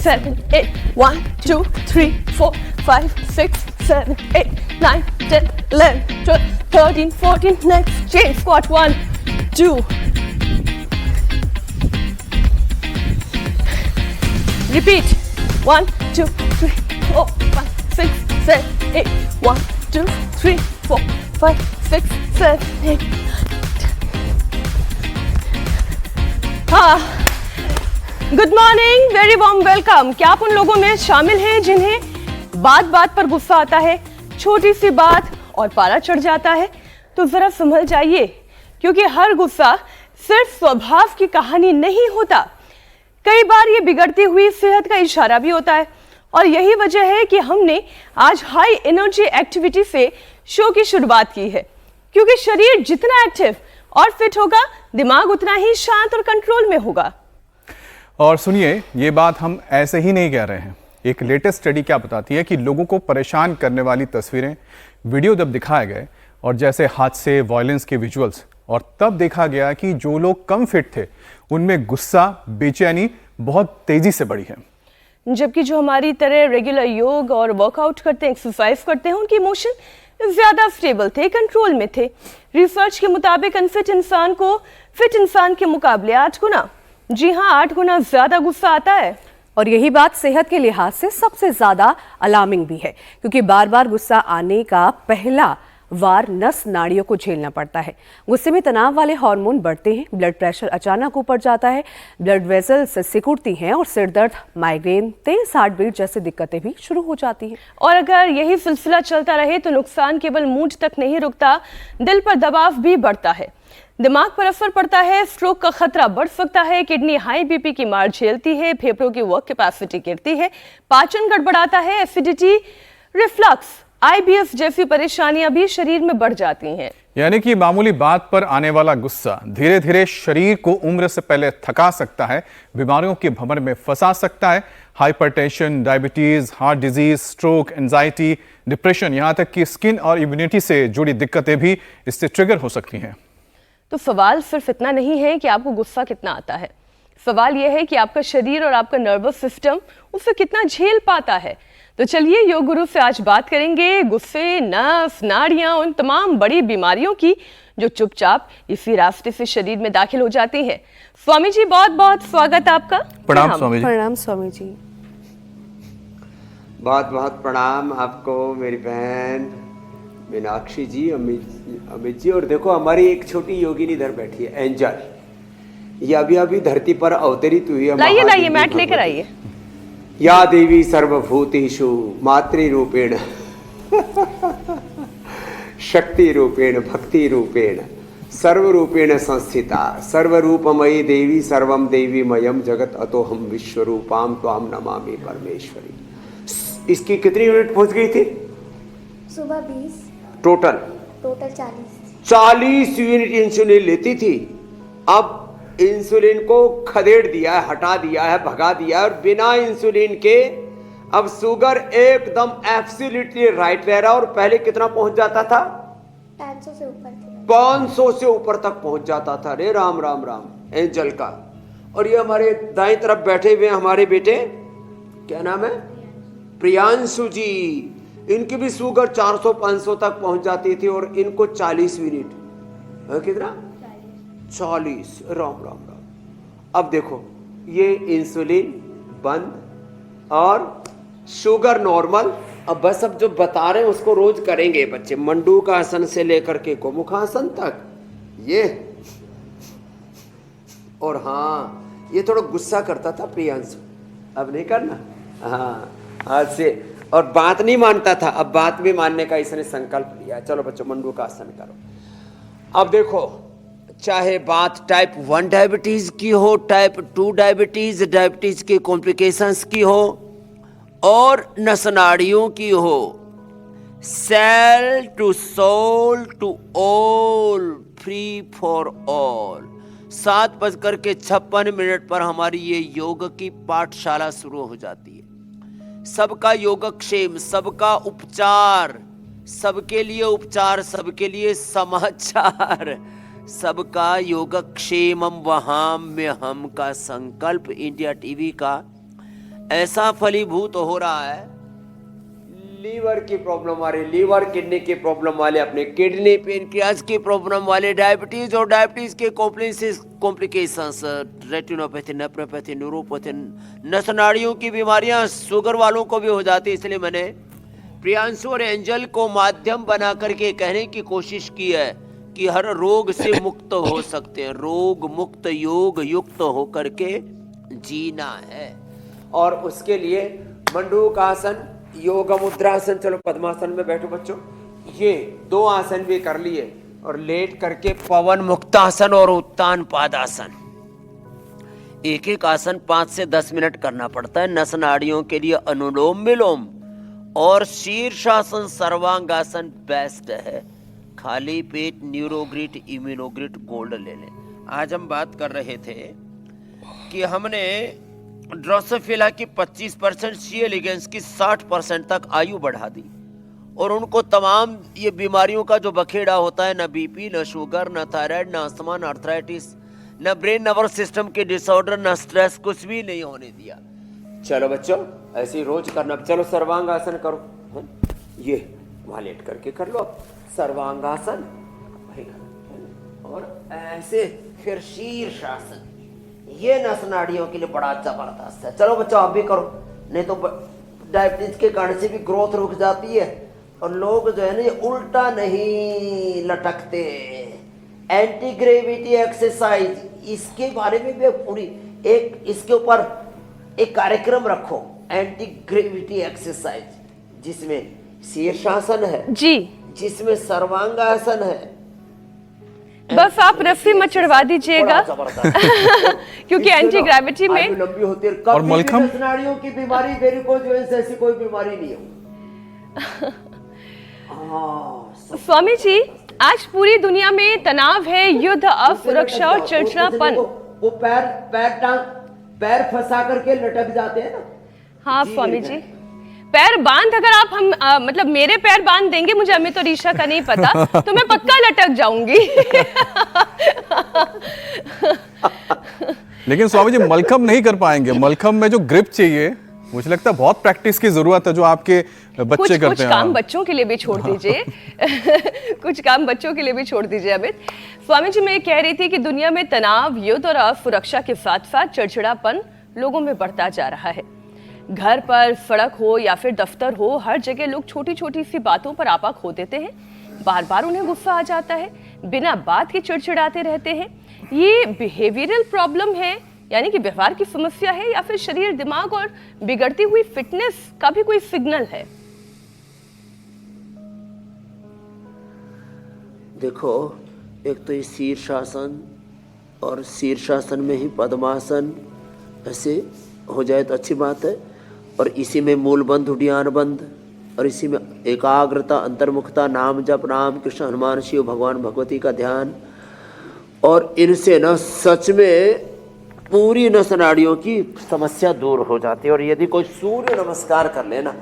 7, 8. 1, 2, 3, 4, 5, 6, 7, 8, 9, 10, 11, 12, 13, 14. Next, chain squat. 1, 2. Repeat. 1, 2, 3, 4, 5, 6, 7, 8. 1, 2, 3, 4, 5, 6, 7, 8. हाँ, good morning, very warm welcome. क्या आप उन लोगों में शामिल हैं जिन्हें बात बात पर गुस्सा आता है, छोटी सी बात और पारा चढ़ जाता है? तो जरा संभल जाइए, क्योंकि हर गुस्सा सिर्फ स्वभाव की कहानी नहीं होता। कई बार ये बिगड़ती हुई सेहत का इशारा भी होता है, और यही वजह है कि हमने आज हाई एनर्जी एक्टिविटी से शो की शुरुआत की है, क्योंकि शरीर जितना एक्टिव और फिट होगा, दिमाग उतना ही शांत और कंट्रोल में होगा। और सुनिए, ये बात हम ऐसे ही नहीं कह रहे हैं। एक लेटेस्ट स्टडी क्या बताती है कि लोगों को परेशान करने वाली तस्वीरें, वीडियो जब दिखाए गए और जैसे हादसे, वायलेंस के विजुअल्स, और तब देखा गया कि जो लोग कम फिट थे उनमें गुस्सा, बेचैनी बहुत तेजी से बढ़ी है। जबकि जो हमारी तरह रेगुलर योग और वर्कआउट करते हैं, एक्सरसाइज करते हैं, उनके इमोशन ज्यादा स्टेबल थे, कंट्रोल में थे। रिसर्च के मुताबिक अनफिट इंसान को फिट इंसान के मुकाबले 8 गुना, जी हाँ 8 गुना ज्यादा गुस्सा आता है। और यही बात सेहत के लिहाज से सबसे ज्यादा अलार्मिंग भी है, क्योंकि बार बार गुस्सा आने का पहला वार नस नाड़ियों को झेलना पड़ता है। गुस्से में तनाव वाले हार्मोन बढ़ते हैं, ब्लड प्रेशर अचानक ऊपर जाता है, ब्लड वेसल्स सिकुड़ती हैं और सिर दर्द, माइग्रेन, तेज हार्ट बीट जैसी दिक्कतें भी शुरू हो जाती हैं। और अगर यही सिलसिला चलता रहे तो नुकसान केवल मूड तक नहीं रुकता, दिल पर दबाव भी बढ़ता है, दिमाग पर असर पड़ता है, स्ट्रोक का खतरा बढ़ सकता है, किडनी हाई बीपी की मार झेलती है, फेफड़ों की वर्क कैपेसिटी गिरती है, पाचन गड़बड़ाता है, एसिडिटी, रिफ्लक्स, IBS जैसी परेशानियां भी शरीर में बढ़ जाती हैं। यानी कि मामूली बात पर आने वाला गुस्सा धीरे धीरे शरीर को उम्र से पहले थका सकता है, बीमारियों के भंवर में फंसा सकता है। Hypertension, diabetes, heart disease, stroke, anxiety, depression, यहाँ तक कि स्किन और इम्यूनिटी से जुड़ी दिक्कतें भी इससे ट्रिगर हो सकती हैं। तो सवाल सिर्फ इतना नहीं है कि आपको गुस्सा कितना आता है, सवाल यह है कि आपका शरीर और आपका नर्वस सिस्टम उसे कितना झेल पाता है। तो चलिए योग गुरु से आज बात करेंगे गुस्से, नस, नाड़ियां, उन तमाम बड़ी बीमारियों की जो चुपचाप इसी रास्ते से शरीर में दाखिल हो जाती हैं। स्वामी जी, बहुत बहुत स्वागत आपका। प्रणाम स्वामी जी। प्रणाम स्वामी जी। बहुत बहुत प्रणाम आपको मेरी बहन मीनाक्षी जी, अमित जी। और देखो हमारी एक छोटी योगिनी इधर बैठी है, एंजल। ये अभी अभी धरती पर अवतरित हुई है। लाइए मैट लेकर आइए। या देवी सर्वभूतेषु मातृरूपेण शक्ति रूपेण भक्ति रूपेण सर्वरूपेण संस्थिता सर्वरूपमयी देवी सर्वम देवीमयम जगत अतोहम विश्वरूपाम त्वाम नमामि परमेश्वरी। इसकी कितनी यूनिट पहुंच गई थी? सुबह 20, टोटल 40 यूनिट इंसुलिन लेती थी। अब इंसुलिन को खदेड़ दिया है, हटा दिया है, भगा दिया है, और बिना इंसुलिन के अब शुगर एकदम एब्सोल्युटली राइट रह रहा है। और पहले कितना पहुंच जाता था? 500 से ऊपर थी। 500 से ऊपर तक पहुंच जाता था। रे राम राम राम एंजल का। और ये हमारे दाएं तरफ बैठे हुए हैं हमारे बेटे, क्या नाम है? प्रियांशु जी। इनकी भी शुगर 400-500 तक पहुंच जाती थी, और इनको 40 यूनिट। कितना? 40। राम राम राम। अब देखो ये इंसुलिन बंद और शुगर नॉर्मल। अब बस अब जो बता रहे हैं उसको रोज करेंगे बच्चे, मंडूक आसन से लेकर के गोमुखासन तक ये। और हाँ, ये थोड़ा गुस्सा करता था प्रियांशु, अब नहीं करना। हाँ, आज से। और बात नहीं मानता था, अब बात भी मानने का इसने संकल्प लिया। चलो बच्चों, मंडूक आसन करो। अब देखो, चाहे बात टाइप 1 डायबिटीज की हो, टाइप 2 डायबिटीज, डायबिटीज के कॉम्प्लिकेशंस की हो, और नसनाड़ियों की हो, cell to soul to all, free for all. 7:56 पर हमारी ये योग की पाठशाला शुरू हो जाती है। सबका योगक्षेम, सबका उपचार, सबके लिए उपचार, सबके लिए समाचार, सबका योगक्षेमम वहाम्य हम का संकल्प इंडिया टीवी का ऐसा फलीभूत हो रहा है, लीवर की प्रॉब्लम वाले, लीवर किडनी की प्रॉब्लम वाले, अपने किडनी पेनक्रियाज की प्रॉब्लम वाले, डायबिटीज और डायबिटीज के कॉम्प्लिकेशंस, रेटिनोपैथी, नेफ्रोपैथी, न्यूरोपैथी, नस नाड़ियों की बीमारियां शुगर वालों को भी हो जाती है। इसलिए मैंने प्रियांशु और एंजल को माध्यम बना करके कहने की कोशिश की है कि हर रोग से मुक्त हो सकते हैं, रोग मुक्त योग युक्त होकर के जीना है। और उसके लिए मंडूक आसन, योग मुद्रासन, चलो पद्मासन में बैठो बच्चों, ये 2 आसन भी कर लिए, और लेट करके पवन मुक्तासन और उत्तान पादासन, एक एक आसन 5 से 10 मिनट करना पड़ता है। नस नाड़ियों के लिए अनुलोम विलोम और शीर्षासन सर्वांगासन बेस्ट है। खाली पेट न्यूरोग्रिट इम्यूनोग्रिट गोल्ड ले लें। आज हम बात कर रहे थे कि हमने ड्रोसोफिला की 25%, सी एलिगेंस की 60% तक आयु बढ़ा दी, और उनको तमाम ये बीमारियों का जो बखेड़ा होता है, न बीपी, न शुगर, न थायराइड, न अस्थमा, न आर्थराइटिस, न ब्रेन नर्वस सिस्टम के डिसऑर्डर, न स्ट्रेस, कुछ भी नहीं होने दिया। चलो बच्चों ऐसे ही रोज करना। चलो सर्वांगासन करो, है? ये वहां लेट करके कर लो सर्वांगासन, और ऐसे फिर शीर्षासन, ये नस नाड़ियों के लिए बड़ा जबरदस्त है। चलो बच्चों आप भी करो, नहीं तो डायबिटीज के कारण से भी ग्रोथ रुक जाती है, और लोग जो है ना ये उल्टा नहीं लटकते। एंटी ग्रेविटी एक्सरसाइज, इसके बारे में भी पूरी एक इसके ऊपर एक कार्यक्रम रखो, एंटी ग्रेविटी एक्सरसाइज, जिसमें शीर्षासन है जी, जिसमें सर्वांगासन है। बस आप रस्सी मत चढ़वा दीजिएगा क्योंकि एंटी ग्रेविटी में लंबी होती है। और मलखम, नस नाड़ियों की बीमारी, वेरिकोज वेन्स ऐसी कोई बीमारी नहीं है। स्वामी जी, आज पूरी दुनिया में तनाव है, युद्ध, असुरक्षा और चिड़चिड़ापन। वो पैर फंसा करके लटक जाते हैं ना। हाँ स्वामी जी, पैर बांध, अगर आप मतलब मेरे पैर बांध देंगे, मुझे अमित और ईशा का नहीं पता, तो मैं पक्का लटक जाऊंगी। लेकिन स्वामी जी मलखम नहीं कर पाएंगे। मलखम में जो ग्रिप चाहिए, मुझे लगता है बहुत प्रैक्टिस की जरूरत है, जो आपके बच्चे करते हैं। कुछ काम बच्चों के लिए भी छोड़ दीजिए कुछ काम बच्चों के लिए भी छोड़ दीजिए अमित। स्वामी जी, मैं ये कह रही थी कि दुनिया में तनाव, युद्ध और असुरक्षा के साथ साथ चिड़चिड़ापन लोगों में बढ़ता जा रहा है। घर पर, सड़क हो या फिर दफ्तर हो, हर जगह लोग छोटी छोटी सी बातों पर आपा खो देते हैं। बार बार उन्हें गुस्सा आ जाता है, बिना बात के चिड़चिड़ाते रहते हैं। ये बिहेवियरल प्रॉब्लम है, यानी कि व्यवहार की समस्या है, या फिर शरीर, दिमाग और बिगड़ती हुई फिटनेस का भी कोई सिग्नल है? देखो, एक तो ये शीर्षासन, और शीर्षासन में ही पद्मासन ऐसे हो जाए तो अच्छी बात है, और इसी में मूल बंध, उड्डयन बंध, और इसी में एकाग्रता, अंतर्मुखता, नाम जप, राम कृष्ण हनुमान शिव भगवान भगवती का ध्यान, और इनसे ना सच में पूरी नस नाड़ियों की समस्या दूर हो जाती है। और यदि कोई सूर्य नमस्कार कर लेना,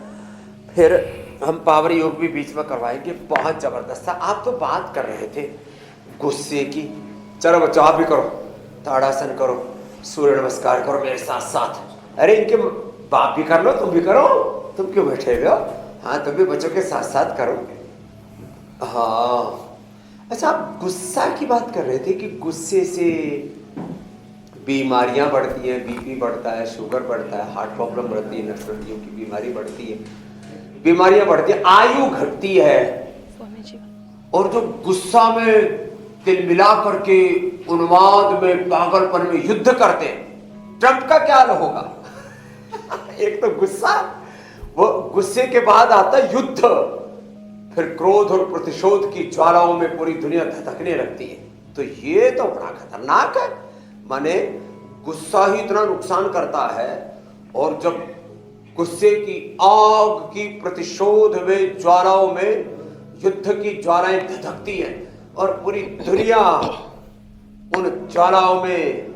फिर हम पावर योग भी बीच में करवाएंगे, बहुत जबरदस्त था। आप तो बात कर रहे थे गुस्से की, चलो बच्चों आप भी करो, ताड़ासन करो, सूर्य नमस्कार करो मेरे साथ साथ। अरे इनके बाप भी कर लो, तुम भी करो, तुम क्यों बैठे हुए हो? हाँ, तुम भी बच्चों के साथ साथ करो। हाँ अच्छा, आप गुस्सा की बात कर रहे थे कि गुस्से से बीमारियां बढ़ती हैं, बीपी बढ़ता है, शुगर बढ़ता है, हार्ट प्रॉब्लम बढ़ती है, नस नाड़ियों की बीमारी बढ़ती है, बीमारियां बढ़ती है, आयु घटती है। और जो गुस्सा में दिल मिला करके उन्माद में, पागलपन में युद्ध करते हैं, ट्रंप का क्या हाल होगा? एक तो गुस्सा, वो गुस्से के बाद आता है युद्ध, फिर क्रोध और प्रतिशोध की ज्वालाओं में पूरी दुनिया धधकने लगती है। तो ये तो बड़ा खतरनाक है। माने गुस्सा ही इतना नुकसान करता है, और जब गुस्से की आग की प्रतिशोध में, ज्वालाओं में, युद्ध की ज्वालाएं धधकती हैं, और पूरी दुनिया उन ज्वालाओं में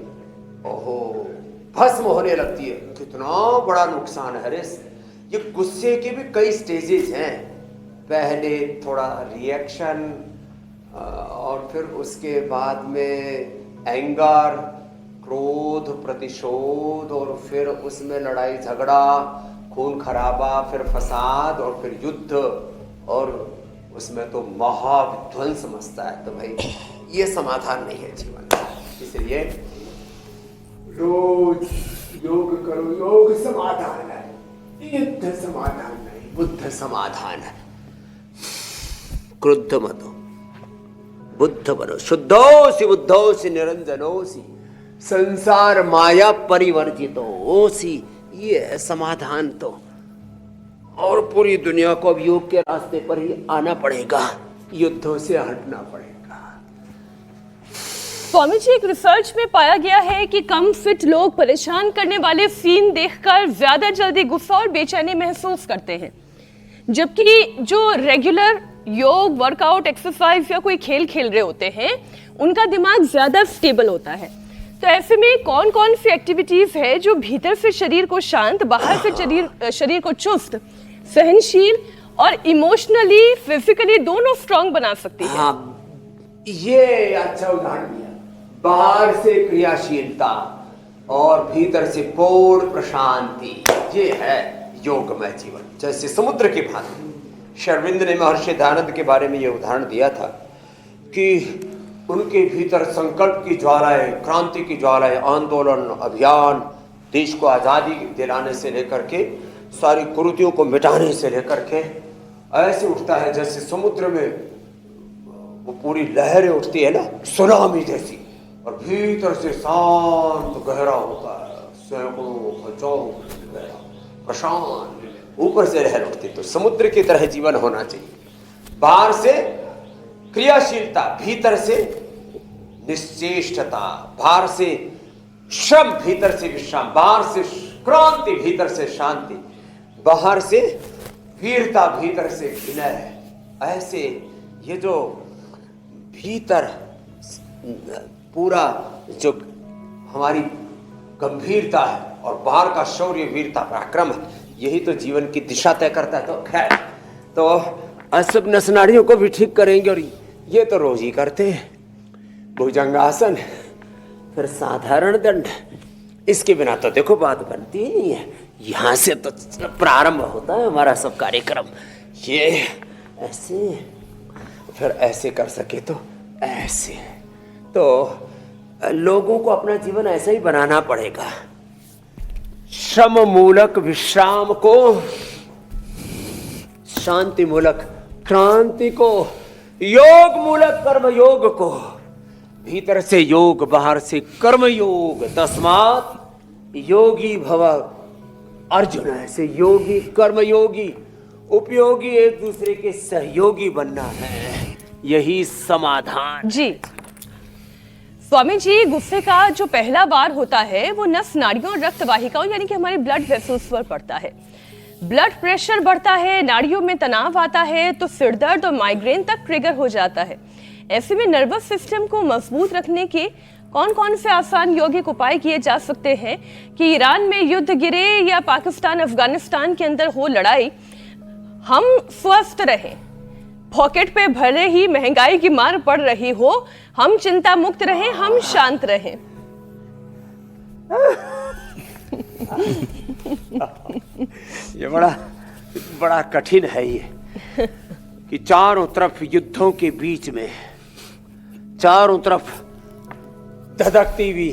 ओहो भस्म होने लगती है। कितना बड़ा नुकसान है। ये गुस्से के भी कई स्टेजेस हैं। पहले थोड़ा रिएक्शन, और फिर उसके बाद में एंगर, क्रोध, प्रतिशोध, और फिर उसमें लड़ाई झगड़ा, खून खराबा, फिर फसाद, और फिर युद्ध, और उसमें तो महाविध्वंस मचता है। तो भाई ये समाधान नहीं है जीवन का। इसलिए रोज योग करो, योग समाधान है, युद्ध समाधान नहीं, बुद्ध समाधान है। क्रुद्ध मत हो, बुद्ध बनो, शुद्धोसी बुद्धोसी निरंजनोसी, संसार माया परिवर्जितोसी, ये है समाधान। तो और पूरी दुनिया को अब योग के रास्ते पर ही आना पड़ेगा, युद्धों से हटना पड़ेगा। स्वामी जी, एक रिसर्च में पाया गया है कि कम फिट लोग परेशान करने वाले सीन देखकर ज्यादा जल्दी गुस्सा और बेचैनी महसूस करते हैं, जबकि जो रेगुलर योग, वर्कआउट, एक्सरसाइज या कोई खेल खेल रहे होते हैं उनका दिमाग ज्यादा स्टेबल होता है। तो ऐसे में कौन कौन सी एक्टिविटीज है जो भीतर से शरीर को शांत, बाहर से शरीर को चुस्त, सहनशील और इमोशनली, फिजिकली दोनों स्ट्रांग बना सकती है? हाँ, ये अच्छा उदाहरण दिया। बाहर से क्रियाशीलता और भीतर से पूर्ण प्रशांति, ये है योगमय जीवन। जैसे समुद्र की भांति शर्विंद ने महर्षि दयानंद के बारे में ये उदाहरण दिया था कि उनके भीतर संकल्प की ज्वालाएं, क्रांति की ज्वालाएं, आंदोलन, अभियान, देश को आज़ादी दिलाने से लेकर के सारी कुरीतियों को मिटाने से लेकर के ऐसे उठता है जैसे समुद्र में वो पूरी लहरें उठती है ना, सुनामी जैसी, और भीतर से शांत गहरा होता है, सैकड़ों हजारों गहरा प्रशांत, ऊपर से लहर उठती। तो समुद्र की तरह जीवन होना चाहिए। बाहर से क्रियाशीलता, भीतर से निश्चेष्टता, बाहर से श्रम, भीतर से विश्राम, बाहर से क्रांति, भीतर से शांति, बाहर से वीरता, भीतर से विनय। ऐसे ये जो भीतर पूरा जो हमारी गंभीरता है और बाहर का शौर्य, वीरता, पराक्रम है, यही तो जीवन की दिशा तय करता है। तो खैर, तो असब नस नाड़ियों को भी ठीक करेंगे, और ये तो रोज ही करते हैं। भुजंगासन, फिर साधारण दंड, इसके बिना तो देखो बात बनती ही नहीं है। यहाँ से तो प्रारंभ होता है हमारा सब कार्यक्रम। ये ऐसे, फिर ऐसे कर सके तो ऐसे। तो लोगों को अपना जीवन ऐसा ही बनाना पड़ेगा। श्रम मूलक विश्राम को, शांति मूलक क्रांति को, योग मूलक कर्म योग को, भीतर से योग, बाहर से कर्म योग। तस्मात् योगी भव अर्जुन, ऐसे योगी, कर्म योगी, उपयोगी, एक दूसरे के सहयोगी बनना है, यही समाधान। जी स्वामी जी, गुस्से का जो पहला वार होता है वो नस नाड़ियों और रक्त वाहिकाओं यानी कि हमारे ब्लड वेसल्स पर पड़ता है। ब्लड प्रेशर बढ़ता है, नाड़ियों में तनाव आता है तो सिरदर्द और माइग्रेन तक ट्रिगर हो जाता है। ऐसे में नर्वस सिस्टम को मजबूत रखने के कौन कौन से आसान यौगिक उपाय किए जा सकते हैं कि ईरान में युद्ध गिरे या पाकिस्तान अफगानिस्तान के अंदर हो लड़ाई, हम स्वस्थ रहें, पॉकेट पे भले ही महंगाई की मार पड़ रही हो, हम चिंता मुक्त रहें, हम शांत रहें। ये बड़ा कठिन है ये कि चारों तरफ युद्धों के बीच में, चारों तरफ धधकती हुई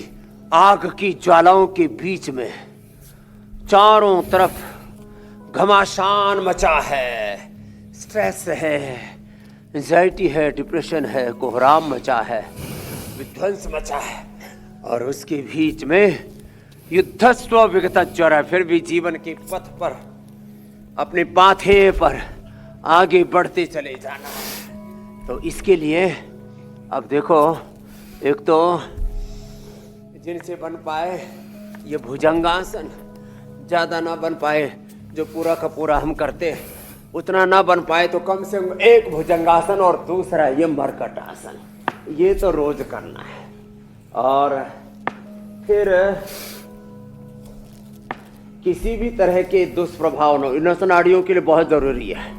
आग की ज्वालाओं के बीच में, चारों तरफ घमासान मचा है, स्ट्रेस है, एंजाइटी है, डिप्रेशन है, कोहराम मचा है, विध्वंस मचा है, और उसके बीच में युद्धस्व विगत ज्वर है। फिर भी जीवन के पथ पर, अपने पाथे पर आगे बढ़ते चले जाना है। तो इसके लिए अब देखो, एक तो जिनसे बन पाए ये भुजंगासन, ज्यादा ना बन पाए, जो पूरा का पूरा हम करते हैं उतना ना बन पाए तो कम से कम एक भुजंगासन और दूसरा ये मरकट आसन, ये तो रोज करना है। और फिर किसी भी तरह के दुष्प्रभाव नस नाड़ियों के लिए बहुत जरूरी है।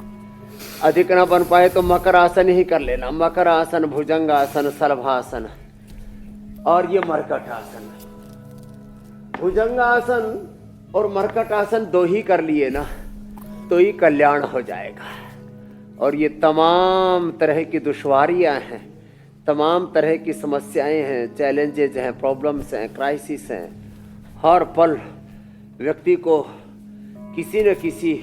अधिक ना बन पाए तो मकर आसन ही कर लेना, मकर आसन, भुजंगासन, शलभासन और ये मरकट आसन। भुजंगासन और मरकट आसन 2 ही कर लिए ना तो ही कल्याण हो जाएगा। और ये तमाम तरह की दुश्वारियां हैं, तमाम तरह की समस्याएं हैं, चैलेंजेज हैं, प्रॉब्लम्स हैं, क्राइसिस हैं। हर पल व्यक्ति को किसी न किसी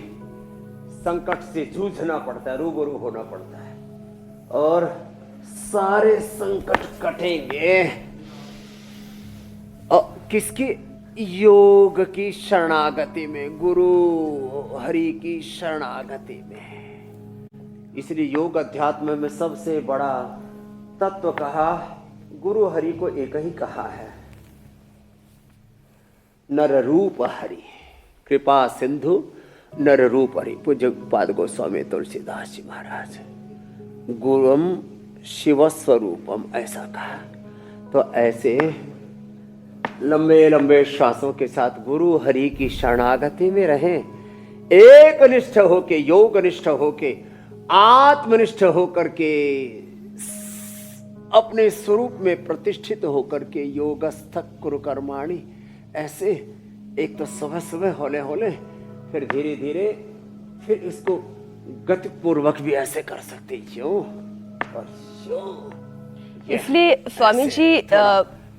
संकट से जूझना पड़ता है, रूबरू होना पड़ता है। और सारे संकट कटेंगे और किसकी? योग की शरणागति में, गुरु हरि की शरणागति में। इसलिए योग अध्यात्म में सबसे बड़ा तत्व कहा, गुरु हरि को एक ही कहा है, नर रूप हरि, कृपा सिंधु नर रूप हरि। पूज्य पाद गोस्वामी तुलसीदास जी महाराज, गुरुम शिव स्वरूपम ऐसा कहा। तो ऐसे लंबे लंबे श्वासों के साथ गुरु हरि की शरणागति में रहें, एक निष्ठ होके, योग निष्ठ होके, आत्मनिष्ठ होकर के, अपने स्वरूप में प्रतिष्ठित होकर के, योगस्थ कुरु कर्माणि। ऐसे एक तो सुबह सुबह होले होले, फिर धीरे धीरे, फिर इसको गतिपूर्वक भी ऐसे कर सकते। क्यों और क्यों? इसलिए स्वामी जी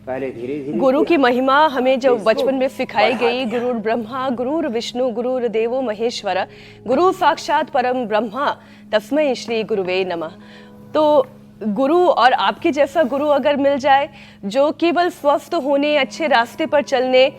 पहले धीरे धीरे गुरु की महिमा हमें जब बचपन में सिखाई गई, गुरुर ब्रह्मा गुरुर विष्णु गुरुर देवो महेश्वर, गुरु साक्षात परम ब्रह्मा तस्मै श्री गुरुवे नमः। तो गुरु और आपके जैसा गुरु अगर मिल जाए जो केवल स्वस्थ होने, अच्छे रास्ते पर चलने,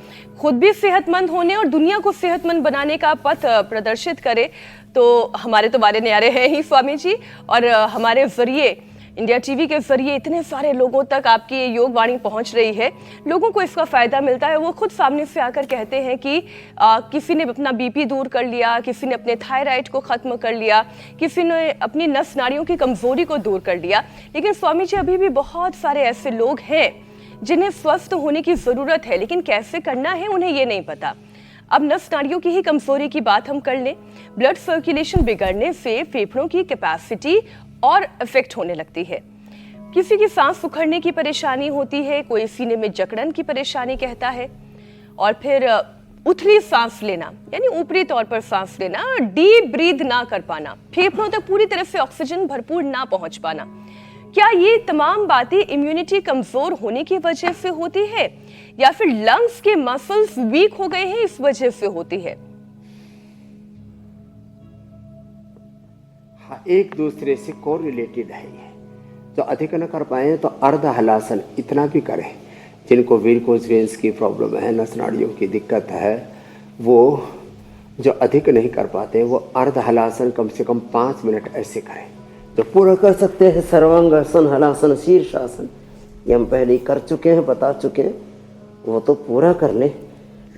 खुद भी सेहतमंद होने और दुनिया को सेहतमंद बनाने का पथ प्रदर्शित करे, तो हमारे तो बारे न्यारे हैं ही स्वामी जी। और हमारे जरिए, इंडिया टीवी के जरिए इतने सारे लोगों तक आपकी योग वाणी पहुंच रही है, लोगों को इसका फायदा मिलता है। वो खुद सामने से आकर कहते हैं कि किसी ने अपना बीपी दूर कर लिया, किसी ने अपने थायराइड को खत्म कर लिया, किसी ने अपनी नस नाड़ियों की कमजोरी को दूर कर लिया। लेकिन स्वामी जी अभी भी बहुत सारे ऐसे लोग हैं जिन्हें स्वस्थ होने की जरूरत है, लेकिन कैसे करना है उन्हें ये नहीं पता। अब नस नाड़ियों की ही कमजोरी की बात हम कर लें। ब्लड सर्कुलेशन बिगड़ने से फेफड़ों की कैपेसिटी और इफेक्ट होने लगती है। किसी की सांस उखड़ने की परेशानी होती है, कोई सीने में जकड़न की परेशानी कहता है, और फिर उथली सांस लेना यानी ऊपरी तौर पर सांस लेना, डीप ब्रीथ ना कर पाना, फेफड़ों तक पूरी तरह से ऑक्सीजन भरपूर ना पहुंच पाना। क्या ये तमाम बातें इम्यूनिटी कमजोर होने की वजह से होती है या फिर लंग्स के मसल्स वीक हो गए हैं इस वजह से होती है? हाँ, एक दूसरे से कोरिलेटेड है ये। जो अधिक न कर पाए तो अर्ध हलासन इतना भी करें। जिनको वेरिकोज वेन्स की प्रॉब्लम है, नस नाड़ियों की दिक्कत है, वो जो अधिक नहीं कर पाते वो अर्ध हलासन कम से कम 5 मिनट ऐसे करें। जो पूरा कर सकते हैं सर्वांगासन, हलासन, शीर्षासन, ये हम पहले ही कर चुके हैं, बता चुके हैं, वो तो पूरा कर लें।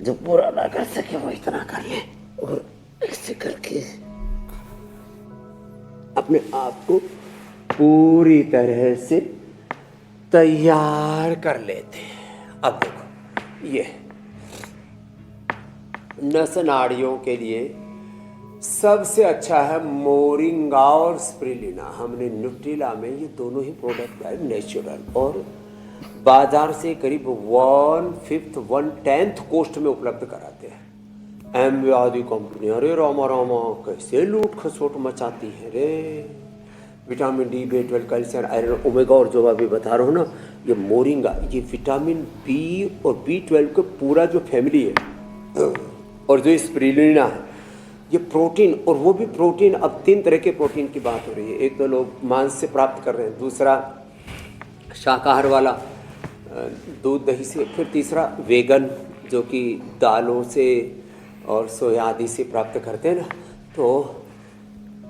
जो पूरा ना कर सके वो इतना कर लें और ऐसे करके अपने आप को पूरी तरह से तैयार कर लेते हैं। अब देखो, ये नस नाड़ियों के लिए सबसे अच्छा है मोरिंगा और स्पिरुलिना। हमने न्यूट्रिला में ये दोनों ही प्रोडक्ट है नेचुरल, और बाजार से करीब 1/5 1/10 कॉस्ट में उपलब्ध कराते हैं। एमवे आदि कंपनी, अरे रामा रामा कैसे लूट खसोट मचाती है रे। Vitamin D, B12, calcium, iron, omega, और जो अभी बता रहा हूँ ना, ये मोरिंगा, ये विटामिन बी और B12 का पूरा जो फैमिली है। और जो स्पिरुलिना है ये प्रोटीन, और वो भी प्रोटीन, अब 3 तरह के प्रोटीन की बात हो रही है। एक तो लोग मांस से प्राप्त कर रहे हैं, दूसरा शाकाहार वाला दूध दही से, फिर तीसरा वेगन जो कि दालों से और सोया आदि से प्राप्त करते हैं ना। तो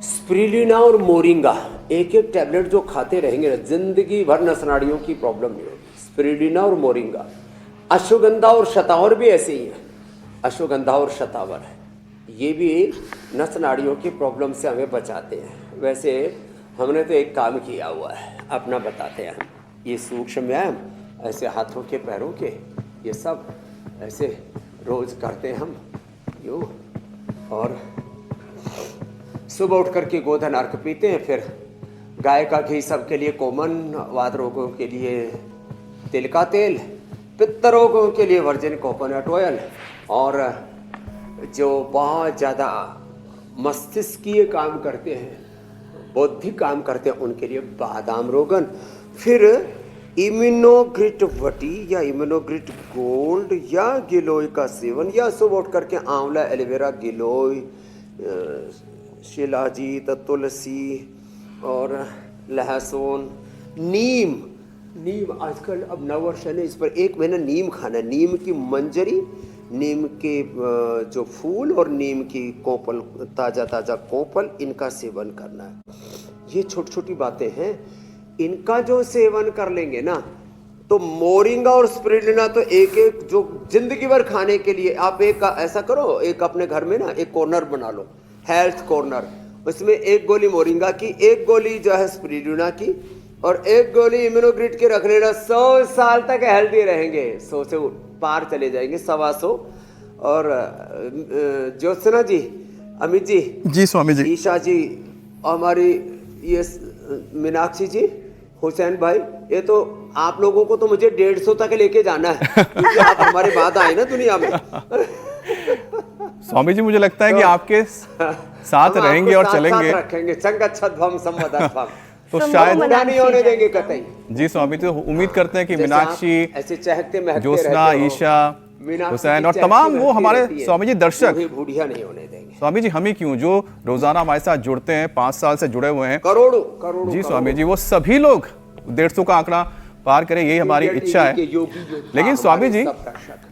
स्पिरुलिना और मोरिंगा एक एक टैबलेट जो खाते रहेंगे ना, जिंदगी भर नस नाड़ियों की प्रॉब्लम नहीं होगी। स्पिरुलिना और मोरिंगा। अश्वगंधा और शतावर भी ऐसे ही है। अश्वगंधा और शतावर है, ये भी नस नाड़ियों की प्रॉब्लम से हमें बचाते हैं। वैसे हमने तो एक काम किया हुआ है, अपना बताते हैं हम। ये सूक्ष्म व्यायाम ऐसे हाथों के पैरों के, ये सब ऐसे रोज करते हैं हम योग। और सुबह उठ करके गोधन अर्घ पीते हैं, फिर गाय का घी सबके लिए कॉमन, वात रोगों के लिए तिल का तेल, पित्त रोगों के लिए वर्जिन कोकोनट ऑयल, और जो बहुत ज़्यादा मस्तिष्कीय काम करते हैं, बौद्धिक काम करते हैं, उनके लिए बादाम रोगन। फिर इम्यूनोग्रिट वटी या इम्यूनोग्रिट गोल्ड या गिलोय का सेवन, या सुबह उठ करके आंवला, एलोवेरा, गिलोय, शिलाजीत, तुलसी और लहसुन, नीम। नीम आजकल अब नववर्षन है, इस पर 1 महीना नीम खाना है। नीम की मंजरी, नीम के जो फूल और नीम की कोपल, ताज़ा ताज़ा कोपल, इनका सेवन करना है। ये छोटी छोटी बातें हैं, इनका जो सेवन कर लेंगे ना, तो मोरिंगा और स्पिरुलिना तो एक एक जो जिंदगी भर खाने के लिए। आप एक ऐसा करो, एक अपने घर में ना एक कॉर्नर बना लो, हेल्थ कॉर्नर, उसमें 1 गोली मोरिंगा की, 1 गोली जो है स्पिरुलिना की, और 1 गोली इम्यूनोग्रिट की रख लेना। 100 साल तक हेल्दी रहेंगे, 100 से पार चले जाएंगे, 125। और ज्योत्सना जी, अमित जी, जी स्वामी जी, ईशा जी, हमारी ये मीनाक्षी जी, हुसैन भाई, ये तो आप लोगों को तो मुझे 150 तक लेके जाना है, क्योंकि आप हमारे बाद आए ना दुनिया में। स्वामी जी मुझे लगता है कि आपके साथ रहेंगे और चलेंगे, रखेंगे। संगच्छध्वम सम्मदध्वम, तो शायद बुरा नहीं होने देंगे कतई। जी स्वामी, तो उम्मीद करते हैं कि मीनाक्षी, ऐसे चहकते महकते ज्योत्सना, रहते हो, ईशा, मीनाक्षी हुसैन की और चहकती तमाम वो महकती हमारे रहती है, स्वामी जी दर्शक, वो भी बूढ़िया नहीं होने देंगे। स्वामी जी हम ही क्यों, जो रोजाना हमारे साथ जुड़ते हैं, 5 साल से जुड़े हुए हैं, करोड़ों करोड़ों जी स्वामी जी, वो सभी लोग 150 का आंकड़ा पार करें, यही हमारी इच्छा है। लेकिन स्वामी जी,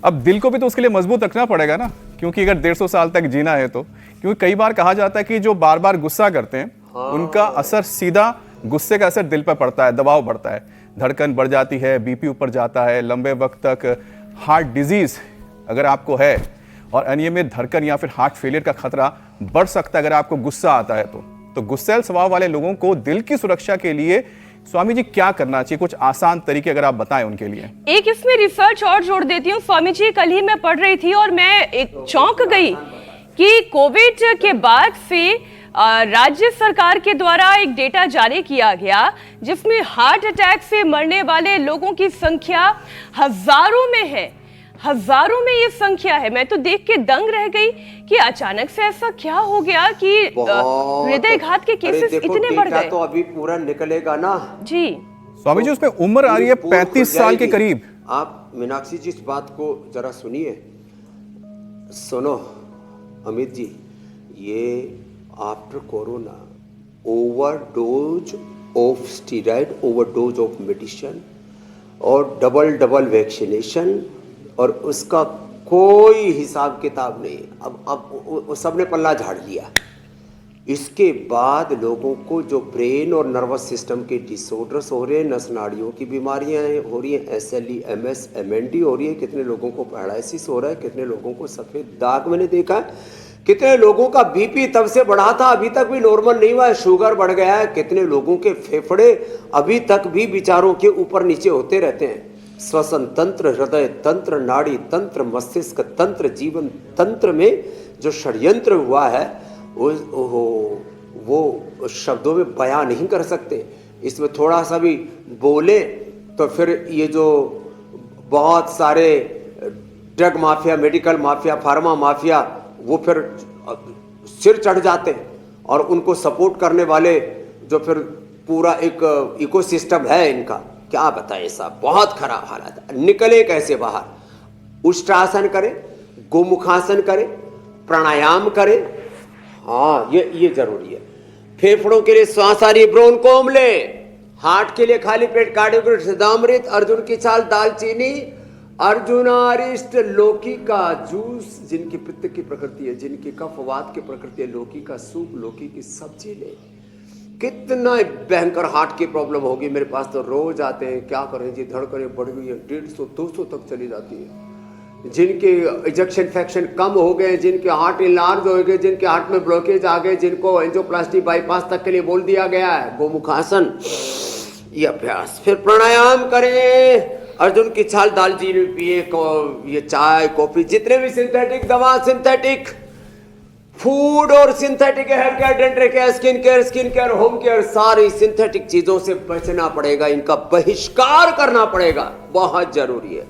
अब दिल को भी तो उसके लिए मजबूत रखना पड़ेगा ना, क्योंकि अगर 150 साल तक जीना है तो, क्योंकि कई बार कहा जाता है कि जो बार बार गुस्सा करते हैं, उनका असर सीधा, गुस्से का असर दिल पर पड़ता है, दबाव बढ़ता है, धड़कन बढ़ जाती है, बीपी ऊपर जाता है, लंबे वक्त तक हार्ट डिजीज अगर आपको है, और अनियमित धड़कन या फिर हार्ट फेलियर का खतरा बढ़ सकता है अगर आपको गुस्सा आता है तो गुस्सैल स्वभाव वाले लोगों को दिल की सुरक्षा के लिए स्वामी जी क्या करना चाहिए? कुछ आसान तरीके अगर आप बताएं उनके लिए। एक इसमें रिसर्च और जोड़ देती हूँ स्वामी जी, कल ही मैं पढ़ रही थी और मैं एक चौंक गई कि कोविड के बाद से राज्य सरकार के द्वारा एक डेटा जारी किया गया, जिसमें हार्ट अटैक से मरने वाले लोगों की संख्या हजारों में है, हजारों में ये संख्या है। मैं तो देख के दंग रह गई कि अचानक से ऐसा क्या हो गया कि हृदय घात के केसेस इतने बढ़ गए। तो अभी पूरा निकलेगा ना जी स्वामी जी, उसमें उम्र आ रही है 35 साल के करीब। आप मीनाक्षी जी इस बात को जरा सुनिए, सुनो अमित जी, ये after corona overdose of steroid, overdose of medicine और डबल वैक्सीनेशन, और उसका कोई हिसाब किताब नहीं। अब सबने पल्ला झाड़ लिया। इसके बाद लोगों को जो ब्रेन और नर्वस सिस्टम के डिसऑर्डर्स हो रहे हैं, नस नाड़ियों की बीमारियां हो रही हैं, SLE, MS, MND हो रही है, कितने लोगों को पैरालिसिस हो रहा है, कितने लोगों को सफ़ेद दाग मैंने देखा है, कितने लोगों का बीपी तब से बढ़ा था अभी तक भी नॉर्मल नहीं हुआ है, शुगर बढ़ गया है, कितने लोगों के फेफड़े अभी तक भी विचारों के ऊपर नीचे होते रहते हैं। श्वसन तंत्र, हृदय तंत्र, नाड़ी तंत्र, मस्तिष्क तंत्र, जीवन तंत्र में जो षड्यंत्र हुआ है वो शब्दों में बयां नहीं कर सकते। इसमें थोड़ा सा भी बोले तो फिर ये जो बहुत सारे drug mafia, medical mafia, pharma mafia, वो फिर सिर चढ़ जाते हैं, और उनको सपोर्ट करने वाले जो फिर पूरा एक इकोसिस्टम है इनका, क्या बताएं साहब, बहुत खराब हालत है। निकले कैसे बाहर? उष्ट्रासन करें, गोमुखासन करें, प्राणायाम करें, हाँ ये जरूरी है। फेफड़ों के लिए श्वासारी ब्रोन कोमले, हार्ट के लिए खाली पेट कार्डियोग्राफ, सिद्धामृत, अर्जुन की छाल, दालचीनी, अर्जुनारिष्ट, लौकी का जूस, जिनकी पित्त की प्रकृति है, जिनकी कफवात की प्रकृति है, लौकी का सूप, लौकी की सब्जी ले। कितना भयंकर हार्ट की प्रॉब्लम होगी, मेरे पास तो रोज आते हैं, क्या करें जी, धड़कनें बढ़ गई है, 150-200 तक चली जाती है। जिनके इजेक्शन फ्रैक्शन कम हो गए, जिनके हार्ट इनलार्ज हो गए, जिनके हार्ट में ब्लॉकेज आ गए, जिनको एंजियोप्लास्टी बाईपास तक के लिए बोल दिया गया है, गोमुखासन, ये अभ्यास। फिर प्राणायाम करें, अर्जुन की छाल, दालचीनी पिए, ये चाय, कॉफी, जितने भी सिंथेटिक दवा, सिंथेटिक फूड और synthetic hair care, dental care, skin care, home care, सारी सिंथेटिक चीजों से बचना पड़ेगा, इनका बहिष्कार करना पड़ेगा, बहुत जरूरी है।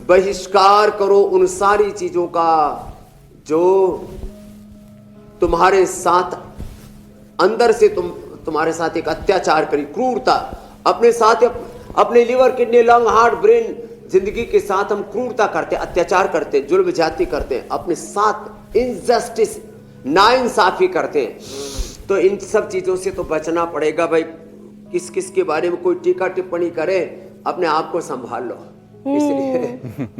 बहिष्कार करो उन सारी चीजों का जो तुम्हारे साथ अंदर से तुम्हारे साथ एक अत्याचार करी, क्रूरता अपने साथ, अपने liver, kidney, lung, heart, brain, जिंदगी के साथ हम क्रूरता करते, अत्याचार करते, जुल्म ज्यादती करते हैं, अपने साथ इनजस्टिस, नाइंसाफी करते हैं। तो इन सब चीजों से तो बचना पड़ेगा भाई। किस किस के बारे में कोई टीका टिप्पणी करे, अपने आप को संभाल लो। इसलिए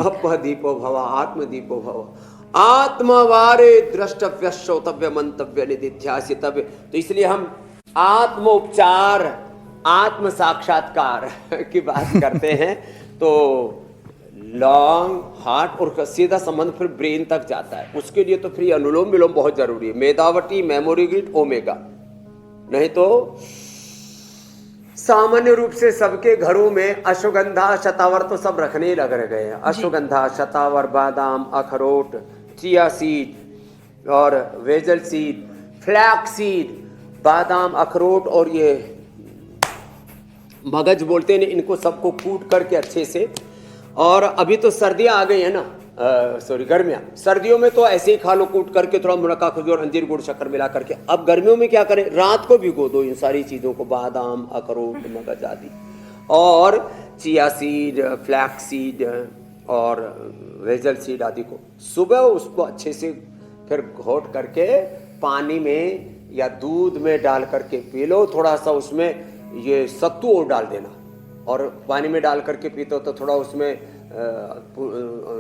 अपदीपो भव आत्मदीपो भव आत्मवारे द्रष्टव्य श्रोतव्य मंतव्य निधिध्यासितव्य। तो इसलिए हम आत्मोपचार, आत्म साक्षात्कार की बात करते हैं। तो लॉन्ग हार्ट और सीधा संबंध फिर ब्रेन तक जाता है। उसके लिए तो फिर अनुलोम विलोम बहुत जरूरी है, मेधावटी, मेमोरी ग्रिड, ओमेगा। नहीं तो सामान्य रूप से सबके घरों में अश्वगंधा, शतावर तो सब रखने ही लग गए हैं। अश्वगंधा, शतावर, बादाम, अखरोट, चिया सीड और वेजल सीड, फ्लैक्स सीड, बादाम, अखरोट और ये मगज बोलते हैं, इनको सबको कूट करके अच्छे से। और अभी तो सर्दियां आ गई है ना, गर्मियां, सर्दियों में तो ऐसे ही खा लो कूट करके, थोड़ा मुनक्का, खजूर, अंजीर, गुड़, शक्कर मिला करके। अब गर्मियों में क्या करें, रात को भिगो दो इन सारी चीजों को, बादाम, अखरोट, मगज आदि, और चिया सीड, फ्लैक्स सीड और वेजल सीड आदि को सुबह उसको अच्छे से फिर घोट करके पानी में या दूध में डाल करके पी लो। थोड़ा सा उसमें ये सत्तू और डाल देना, और पानी में डाल करके पीते हो तो थोड़ा उसमें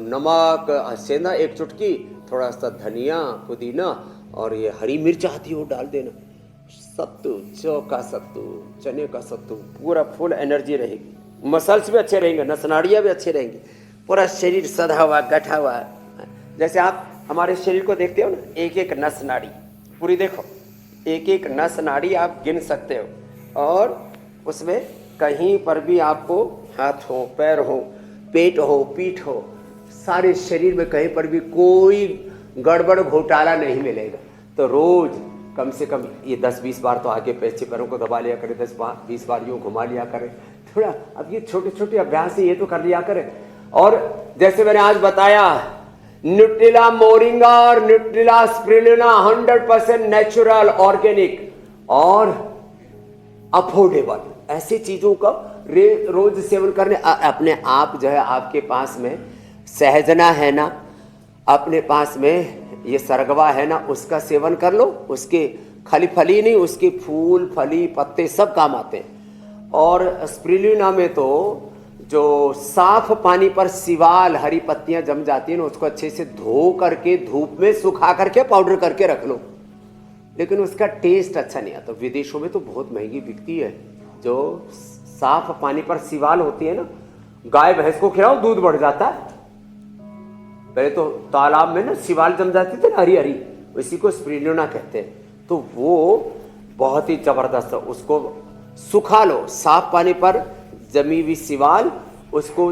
नमक, सेंधा 1 चुटकी, थोड़ा सा धनिया, पुदीना और ये हरी मिर्च आती हो डाल देना। सत्तू, जौ का सत्तू, चने का सत्तू, पूरा फुल एनर्जी रहेगी, मसल्स भी अच्छे रहेंगे, नसनाड़ियाँ भी अच्छे रहेंगे, पूरा शरीर सधा हुआ, गठा हुआ। जैसे आप हमारे शरीर को देखते हो ना, एक एक नस नाड़ी पूरी देखो, एक एक नस नाड़ी आप गिन सकते हो, और उसमें कहीं पर भी आपको हाथ हो, पैर हो, पेट हो, पीठ हो, सारे शरीर में कहीं पर भी कोई गड़बड़ घोटाला नहीं मिलेगा। तो रोज कम से कम ये 10-20 बार तो आगे पैसे पैरों को दबा लिया करें, 10-20 बार यूँ घुमा लिया करें थोड़ा। अब ये छोटे छोटे अभ्यास है, ये तो कर लिया करें। और जैसे मैंने आज बताया, न्यूट्रिला मोरिंगा और न्यूट्रिला स्पिरुलिना 100% नेचुरल, ऑर्गेनिक और अफोर्डेबल, ऐसी चीजों का रोज सेवन करने। अपने आप जो है, आपके पास में सहजना है ना, अपने पास में ये सरगवा है ना, उसका सेवन कर लो। उसके खाली फली नहीं, उसके फूल, फली, पत्ते सब काम आते हैं। और स्पिरुलिना में तो जो साफ पानी पर सिवाल, हरी पत्तियां जम जाती हैं ना, उसको अच्छे से धो करके धूप में सुखा करके पाउडर करके रख लो, लेकिन उसका टेस्ट अच्छा नहीं आता। विदेशों में तो बहुत महंगी बिकती है। जो साफ पानी पर सिवाल होती है ना, गाय भैंस को खिलाओ दूध बढ़ जाता है। पहले तो तालाब में ना सिवाल जम जाती थी ना, हरी हरी, इसी को स्पिरुलिना कहते हैं। तो वो बहुत ही जबरदस्त है। उसको सुखा लो, साफ पानी पर जमी हुई सिवाल, उसको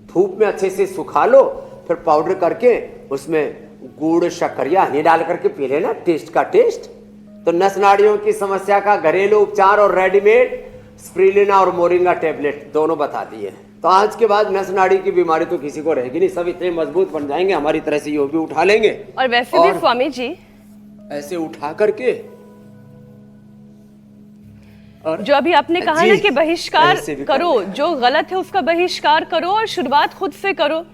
धूप में अच्छे से सुखा लो, फिर पाउडर करके उसमें गुड़, शक्कर या हनी डाल करके पी लेना, टेस्ट का टेस्ट। तो नस नाड़ियों की समस्या का घरेलू उपचार और रेडीमेड स्पिरुलिना और मोरिंगा टेबलेट दोनों बता दिए। तो आज के बाद नस नाड़ी की बीमारी तो किसी को रहेगी नहीं, सब इतने मजबूत बन जाएंगे, हमारी तरह से ये भी उठा लेंगे। और वैसे भी स्वामी जी, ऐसे उठा करके, और जो अभी आपने कहा ना कि बहिष्कार करो, जो गलत है उसका बहिष्कार करो और शुरुआत खुद से करो।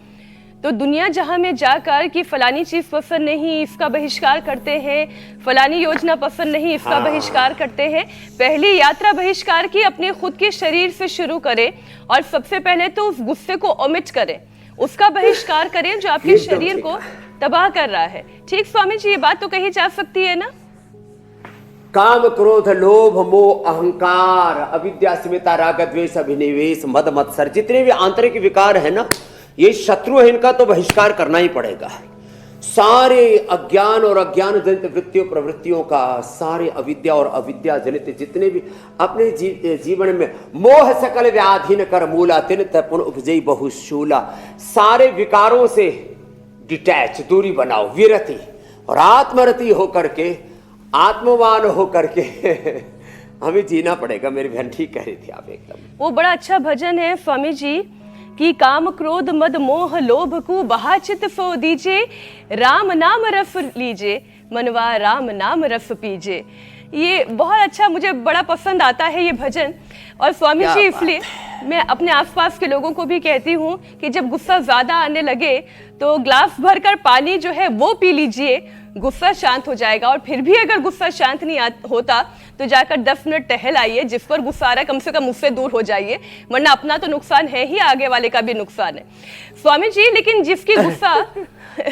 तो दुनिया जहां में जाकर कि फलानी चीज पसंद नहीं, इसका बहिष्कार करते हैं, फलानी योजना पसंद नहीं, इसका बहिष्कार करते हैं। पहली यात्रा बहिष्कार की अपने खुद के शरीर से शुरू करें, और सबसे पहले तो उस गुस्से को ओमिट करें, उसका बहिष्कार करें जो आपके शरीर को तबाह कर रहा है। ठीक स्वामी जी, ये बात तो कही जा सकती है ना। काम, क्रोध, लोभ, मोह, अहंकार, अविद्या, अस्मिता, राग, द्वेष, अभिनिवेश, मद, मत्सर, जितने भी आंतरिक विकार है ना, ये शत्रु है, इनका तो बहिष्कार करना ही पड़ेगा। सारे अज्ञान और अज्ञान जनित वृत्तियों, प्रवृत्तियों का, सारे अविद्या और अविद्या जनित जितने भी अपने जीवन में मोह सकल व्याधीन कर मूला तिन तपुन उपजई बहुशूला, सारे विकारों से डिटैच, दूरी बनाओ, विरति और आत्मरति होकर के, आत्मवान होकर के हमें जीना पड़ेगा। मेरी बहन ठीक कह रही थी आप एकदम। वो बड़ा अच्छा भजन है स्वामी जी कि काम क्रोध मद मोह लोभ को बहा चित सो दीजे, राम नाम रस लीजे, मनवा राम नाम रस पीजे। ये बहुत अच्छा, मुझे बड़ा पसंद आता है ये भजन। और स्वामी क्या जी, बात इसलिए मैं अपने आसपास के लोगों को भी कहती हूँ कि जब गुस्सा ज्यादा आने लगे तो ग्लास भरकर पानी जो है वो पी लीजिए, गुस्सा शांत हो जाएगा। और फिर भी अगर गुस्सा शांत नहीं होता तो जाकर 10 मिनट टहल आइए, जिस पर गुस्सा आ रहा है कम से कम उससे दूर हो जाइए, वरना अपना तो नुकसान है ही, आगे वाले का भी नुकसान है। स्वामी जी, लेकिन जिसकी गुस्सा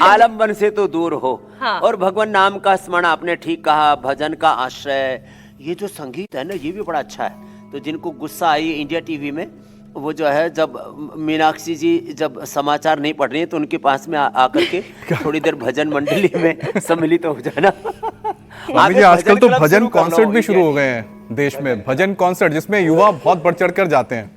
आलम्बन से तो दूर हो। हाँ। और भगवान नाम का स्मरण, आपने ठीक कहा, भजन का आश्रय, ये जो संगीत है ना ये भी बड़ा अच्छा है। तो जिनको गुस्सा आई इंडिया टीवी में, वो जो है जब मीनाक्षी जी जब समाचार नहीं पढ़ रही है तो उनके पास में आकर के थोड़ी देर भजन मंडली में सम्मिलित हो जाना। स्वामी जी, आजकल तो क्लब भजन शुरू करना कॉन्सर्ट भी हो शुरू गया। हो गए हैं देश में, भजन कॉन्सर्ट जिसमें युवा बहुत बढ़ चढ़ कर जाते हैं।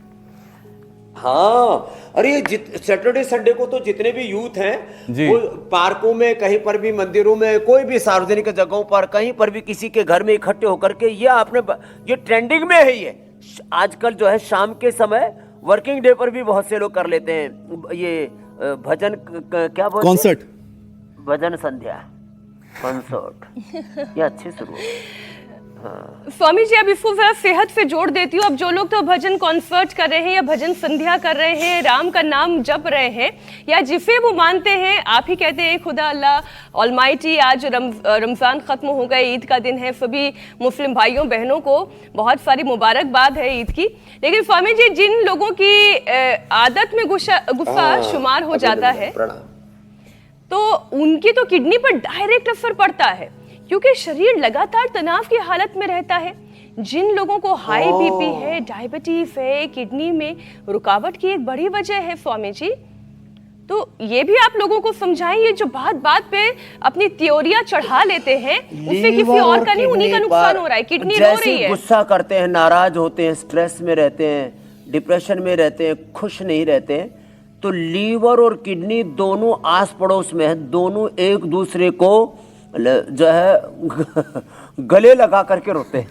हाँ, अरे ये सैटरडे संडे को तो जितने भी यूथ हैं जी। वो पार्कों में, कहीं पर भी मंदिरों में, कोई भी सार्वजनिक जगहों पर, कहीं पर भी किसी के घर में इकट्ठे होकर के ये ट्रेंडिंग में है। ये आजकल जो है शाम के समय वर्किंग डे पर भी बहुत से लोग कर लेते हैं ये भजन क्या बोलते हैं? कॉन्सर्ट, भजन संध्या, कॉन्सर्ट। ये अच्छी शुरुआत। स्वामी जी, अब इसको जरा सेहत से जोड़ देती हूँ। अब जो लोग तो भजन कॉन्सर्ट कर रहे हैं या भजन संध्या कर रहे हैं, राम का नाम जप रहे हैं, या जिसे वो मानते हैं, आप ही कहते हैं खुदा अल्लाह ऑलमाइटी। आज रमज़ान ख़त्म हो गए, ईद का दिन है, सभी मुस्लिम भाइयों बहनों को बहुत सारी मुबारकबाद है ईद की। लेकिन स्वामी जी, जिन लोगों की आदत में गुस्सा शुमार हो जाता है तो उनकी तो किडनी पर डायरेक्ट असर पड़ता है, क्योंकि शरीर लगातार तनाव की हालत में रहता है। जिन लोगों को हाई बीपी है, डायबिटीज है, किडनी में रुकावट की एक बड़ी वजह है स्वामी जी। तो ये भी आप लोगों को समझाएं, ये जो बात बात पे अपनी थ्योरियां चढ़ा लेते हैं, उससे किसी और का नहीं, उन्हीं का नुकसान हो रहा है, किडनी रो रही है। गुस्सा करते हैं, नाराज होते हैं, स्ट्रेस में रहते हैं, डिप्रेशन में रहते हैं, खुश नहीं रहते हैं, तो लीवर और किडनी दोनों आस पड़ोस में है, दोनों एक दूसरे को जो है गले लगा करके रोते हैं।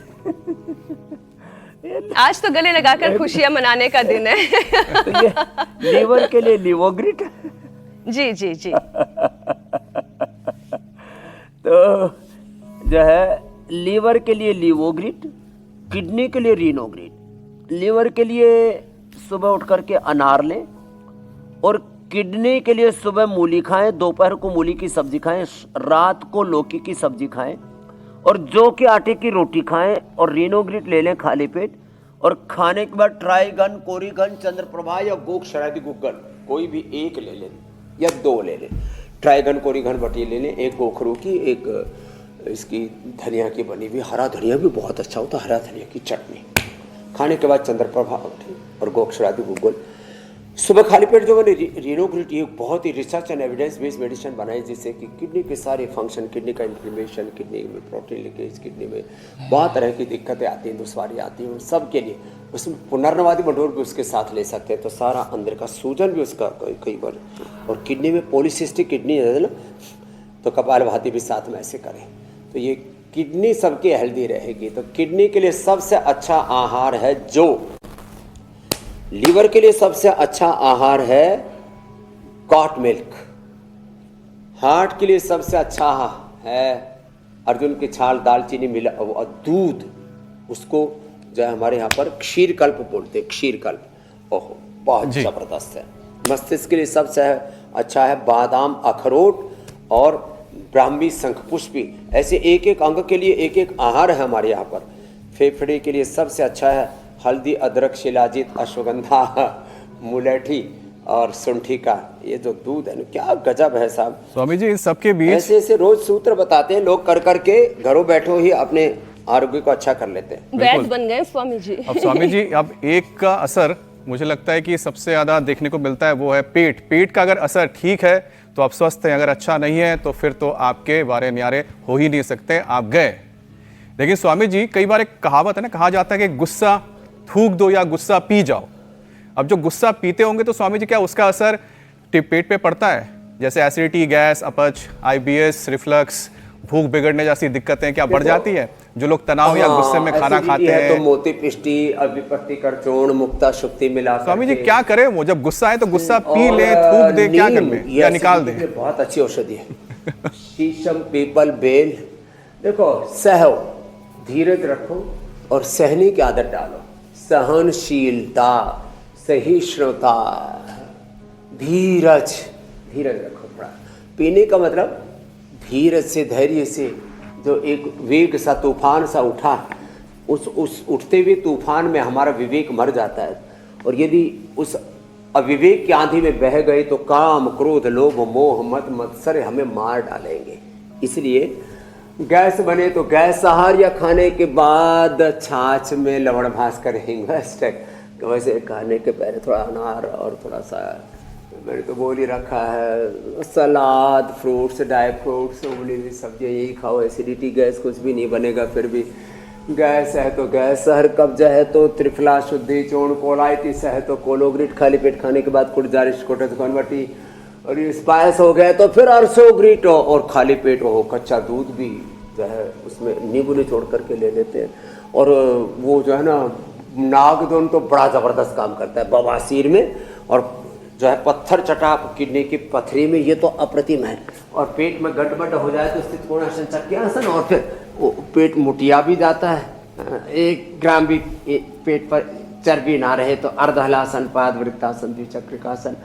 आज तो गले लगाकर खुशियां मनाने का दिन है। तो ये लीवर के लिए लिवोग्रिट। जी जी जी। तो जो है लीवर के लिए लिवोग्रिट, किडनी के लिए रीनोग्रिट। लीवर के लिए सुबह उठ करके अनार लें, और किडनी के लिए सुबह मूली खाएं, दोपहर को मूली की सब्जी खाएं, रात को लौकी की सब्जी खाएं, और जौ के आटे की रोटी खाएं, और रीनोग्रिट ले लें खाली पेट। और खाने के बाद ट्राइगन, कोरिगन, चंद्रप्रभा या गोक्षरादि गुग्गल कोई भी एक ले लें या 2 ले लें। ट्राइगन, कोरिगन बटी ले लें, एक गोखरू की, एक इसकी धनिया की बनी हुई, हरा धनिया भी बहुत अच्छा होता है, हरा धनिया की चटनी। खाने के बाद चंद्रप्रभा और गोक्षरादि गुग्गल। सुबह खाली पेट जो मैंने रीनोग्रिट, ये बहुत ही research and evidence based medicine बनाई, जिससे कि किडनी के सारे फंक्शन, किडनी का इन्फ्लेमेशन, किडनी में प्रोटीन लीकेज, किडनी में बहुत तरह की दिक्कतें आती हैं, दुश्वारी आती हैं, उन सब के लिए उसमें पुनर्नवादी मंडोर भी उसके साथ ले सकते हैं, तो सारा अंदर का सूजन भी उसका कई बार। और किडनी में पॉलीसिस्टिक किडनी है ना, तो कपालभाति भी साथ में ऐसे करें, तो ये किडनी सबकी हेल्दी रहेगी। तो किडनी के लिए सबसे अच्छा आहार है जौ, लीवर के लिए सबसे अच्छा आहार है कॉट मिल्क, हार्ट के लिए सबसे अच्छा है अर्जुन की छाल, दालचीनी, मिला और दूध, उसको जो है हमारे यहाँ पर क्षीर कल्प बोलते हैं, क्षीर कल्प। ओहो, बहुत जबरदस्त है। मस्तिष्क के लिए सबसे अच्छा है बादाम, अखरोट और ब्राह्मी, शंखपुष्पी। ऐसे एक एक अंग के लिए एक एक आहार है हमारे यहाँ पर। फेफड़े के लिए सबसे अच्छा है हल्दी, अदरक, शिलाजीत, अश्वगंधा, मुलेठी और सुंठी का ये जो दूध है ना, क्या गजब है साहब। स्वामी जी, इन सबके बीच ऐसे ऐसे रोज सूत्र बताते हैं लोग, कर करके घरों बैठो ही अपने आरोग्य को अच्छा कर लेते हैं। वैद बन गए स्वामी जी। अब स्वामी जी, अब एक का असर मुझे लगता है कि सबसे ज्यादा देखने को मिलता है, वो है पेट का अगर असर ठीक है तो आप स्वस्थ हैं, अगर अच्छा नहीं है तो फिर तो आपके वारे न्यारे हो ही नहीं सकते, आप गए। लेकिन स्वामी जी, कई बार एक कहावत है ना, कहा जाता है कि गुस्सा थूक दो या गुस्सा पी जाओ। अब जो गुस्सा पीते होंगे तो स्वामी जी क्या उसका असर पेट पे पड़ता है, जैसे एसिडिटी, गैस, अपच, IBS, रिफ्लक्स, भूख बिगड़ने जैसी दिक्कतें क्या बढ़ देखो, जाती है? जो लोग तनाव या गुस्से में खाना acidity खाते है तो हैं। मोती पिष्टी अविपत्ति करचूर्ण मुक्ता शुक्ति मिला स्वामी जी करके। क्या करें, वो जब गुस्सा है तो गुस्सा पी और, ले, थूक दे, क्या कर नीम, ले ये या निकाल acidity दे? के लिए बहुत अच्छी औषधि है। शीशम, पीपल, बेल। देखो, सहो, धीरज रखो और सहने की आदत डालो। सहनशीलता, सहिष्णुता, धीरज, धीरज रखो थोड़ा। पीने का मतलब धीरज से, धैर्य से। जो एक वेग सा तूफान सा उठा, उस उठते हुए तूफान में हमारा विवेक मर जाता है। और यदि उस अविवेक की आंधी में बह गए तो काम, क्रोध, लोभ, मोह, मद, मत्सर हमें मार डालेंगे। इसलिए गैस बने तो गैस आहार या खाने के बाद छाछ में लवण भास कर वैसे खाने के पहले थोड़ा अनार और थोड़ा सा, मैंने तो बोल ही रखा है, सलाद, फ्रूट्स, ड्राई फ्रूट्स, उबली हुई सब्जियाँ यही खाओ। एसिडिटी, गैस कुछ भी नहीं बनेगा। फिर भी गैस है तो गैस, सहर कब्जा है तो त्रिफला शुद्धि, चूर्ण कोलाइटिस है तो कोलोग्रिट खाली पेट खाने के बाद कुटजारिश, कोटस कन्वर्टी, और ये स्पाइस हो गया तो फिर अर्सोग्रिट हो, और खाली पेट हो कच्चा दूध भी जो है उसमें नींबू निचोड़ करके ले लेते हैं। और वो जो है ना नागदोन तो बड़ा ज़बरदस्त काम करता है बवासीर में, और जो है पत्थर चटा किडनी की पथरी में, ये तो अप्रतिम है। और पेट में गड़बड़ हो जाए तो स्थित कोणासन चक्रासन, और फिर वो पेट मुटिया भी जाता है। 1 ग्राम भी पेट पर चर्बी ना रहे तो अर्धहलासन, पाद वृत्तासन, द्विचक्रिकासन।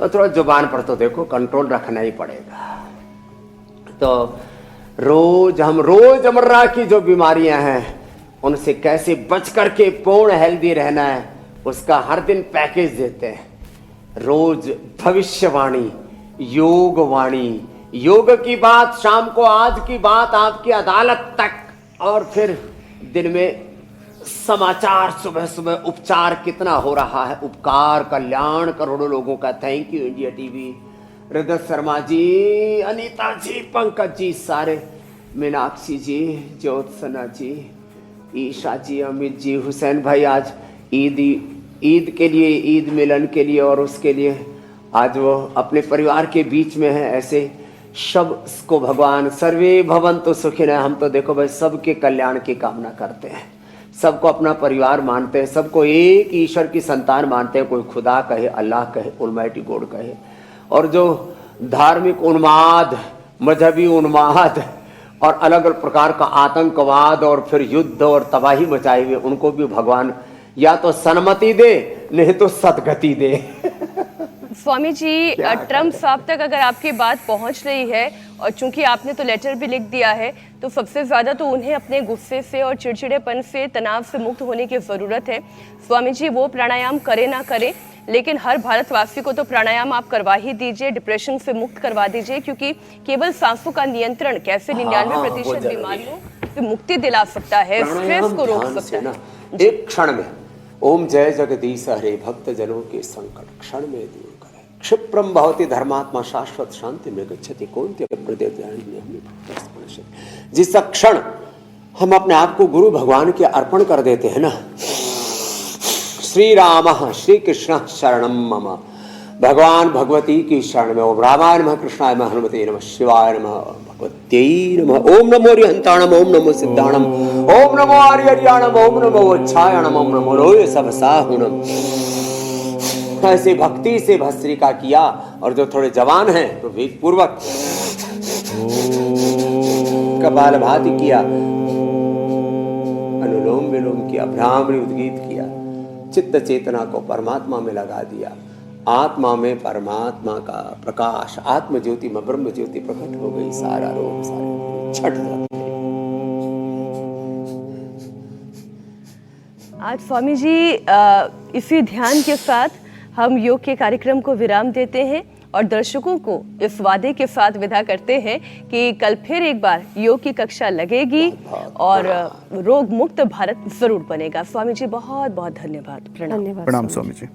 थोड़ा जुबान पर तो देखो कंट्रोल रखना ही पड़ेगा। तो हम रोजमर्रा की जो बीमारियां हैं उनसे कैसे बच करके पूर्ण हेल्दी रहना है, उसका हर दिन पैकेज देते हैं। रोज भविष्यवाणी, योग वाणी, योग की बात शाम को, आज की बात आपकी अदालत तक, और फिर दिन में समाचार, सुबह सुबह उपचार कितना हो रहा है, उपकार, कल्याण करोड़ों लोगों का। थैंक यू इंडिया टीवी, हृदय शर्मा जी, अनीता जी, पंकज जी, सारे, मीनाक्षी जी, ज्योत्सना जी, ईशा जी, अमित जी, हुसैन भाई। आज ईद के लिए, ईद मिलन के लिए और उसके लिए आज वो अपने परिवार के बीच में है। ऐसे सबको भगवान सर्वे भवन्तु सुखिनः, हम तो देखो भाई सबके कल्याण की कामना करते हैं, सबको अपना परिवार मानते हैं, सबको एक ईश्वर की संतान मानते हैं। कोई खुदा कहे, अल्लाह कहे, ऑलमाइटी गॉड कहे। और जो धार्मिक उन्माद, मजहबी उन्माद और अलग अलग प्रकार का आतंकवाद और फिर युद्ध और तबाही मचाए हुए, उनको भी भगवान या तो सन्मति दे, नहीं तो सदगति दे। स्वामी जी, ट्रम्प साहब तक अगर आपकी बात पहुंच रही है, और चूंकि आपने तो लेटर भी लिख दिया है, तो सबसे ज़्यादा तो उन्हें अपने गुस्से से और चिड़चिड़ेपन से, तनाव से मुक्त होने की ज़रूरत है। स्वामी जी, वो प्राणायाम करें ना करें, लेकिन हर भारतवासी को तो प्राणायाम आप करवा ही दीजिए, डिप्रेशन से मुक्त करवा दीजिए, क्योंकि केवल सांसों का नियंत्रण कैसे 99% बीमारियों से मुक्ति दिला सकता है, स्ट्रेस को रोक सकता है। एक क्षण में ओम जय जगदीश हरे, भक्त जनों के संकट क्षण में दूर करे। क्षिप्रम भवति धर्मात्मा, शाश्वत शांति में गच्छति, कौन्त्य जिस क्षण हम अपने आप को गुरु भगवान के अर्पण कर देते हैं ना, श्री राम श्री कृष्ण शरणम मम, भगवान भगवती की शरण में। ओम रामाय नमः, कृष्णाय नमः, हनुमते नमः, शिवाय नमः, भगवत्यै नमः। ओम नमो हरिहंताणम, ओम नमो सिद्धाणम, ओम नमो आर्याणम, ओम नमो वच्छायणम, ओम नमो लोय सबसाहुणम। ऐसे भक्ति से भस्त्रिका किया, और जो थोड़े जवान हैं तो वेग पूर्वक कपालभाति किया, अनुलोम विलोम किया, भ्रामरी उद्गीत किया, चित्त चेतना को परमात्मा में लगा दिया। आत्मा में परमात्मा का प्रकाश, आत्म ज्योति में ब्रह्म ज्योति प्रकट हो गई। सारा रोग सारे छट जाते। आज स्वामी जी इसी ध्यान के साथ हम योग के कार्यक्रम को विराम देते हैं और दर्शकों को इस वादे के साथ विदा करते हैं कि कल फिर एक बार योग की कक्षा लगेगी और रोग मुक्त भारत जरूर बनेगा। स्वामी जी बहुत बहुत धन्यवाद। धन्यवाद प्रणाम स्वामी जी।